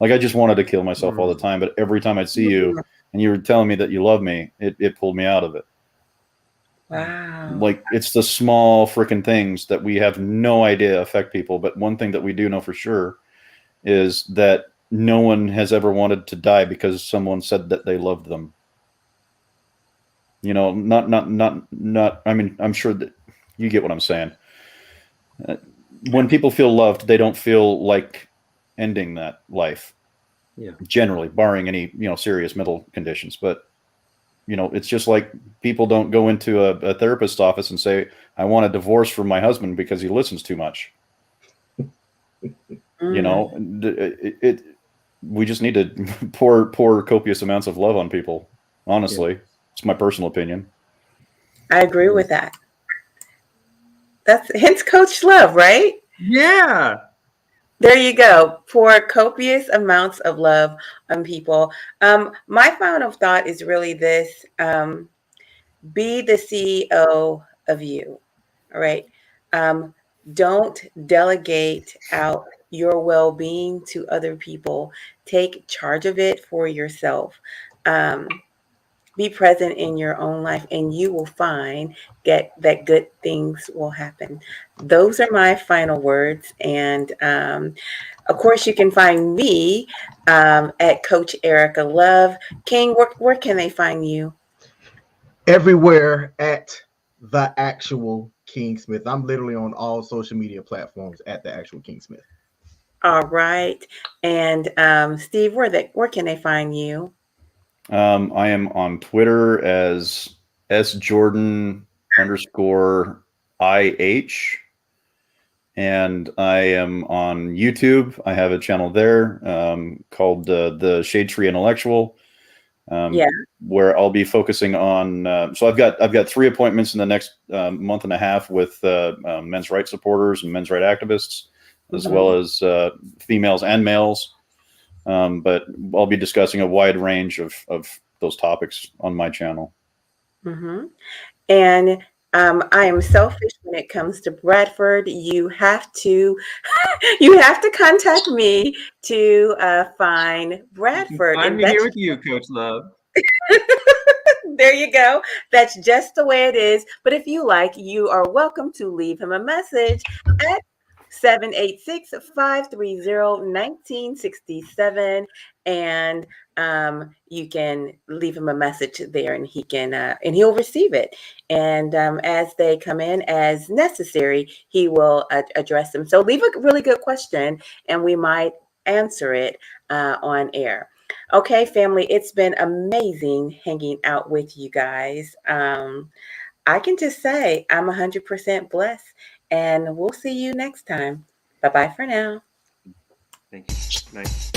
Like, I just wanted to kill myself all the time. But every time I'd see you and you were telling me that you love me, it pulled me out of it. Wow. Like, it's the small freaking things that we have no idea affect people. But one thing that we do know for sure is that no one has ever wanted to die because someone said that they loved them. You know, not. I mean, I'm sure that you get what I'm saying. When people feel loved, they don't feel like ending that life. Yeah. Generally, barring any, you know, serious mental conditions. But, you know, it's just like people don't go into a therapist's office and say, I want a divorce from my husband because he listens too much. You know, we just need to pour copious amounts of love on people. Honestly, it's my personal opinion. I agree with that. That's hence Coach Love, right? Yeah. There you go. Pour copious amounts of love on people. My final thought is really this: be the CEO of you. All right. Don't delegate out your well-being to other people. Take charge of it for yourself. Be present in your own life, and you will find that good things will happen. Those are my final words. And of course, you can find me at Coach Erica Love. King, where can they find you? Everywhere at the actual King Smith. I'm literally on all social media platforms at the actual King Smith. All right. And Steve, where can they find you? I am on Twitter as sJordan_IH. And I am on YouTube. I have a channel there called the Shade Tree Intellectual, where I'll be focusing on. So I've got 3 appointments in the next month and a half with men's rights supporters and men's rights activists, as well as females and males. But I'll be discussing a wide range of those topics on my channel. And I am selfish when it comes to Bradford. You have to contact me to find Bradford. I'm here with you, Coach Love. There you go. That's just the way it is. But if you like, you are welcome to leave him a message at 786-530-1967, and you can leave him a message there, and he'll receive it. And as they come in as necessary, he will address them. So leave a really good question, and we might answer it on air. Okay, family, it's been amazing hanging out with you guys. I can just say I'm 100% blessed, and we'll see you next time. Bye-bye for now. Thank you. Nice.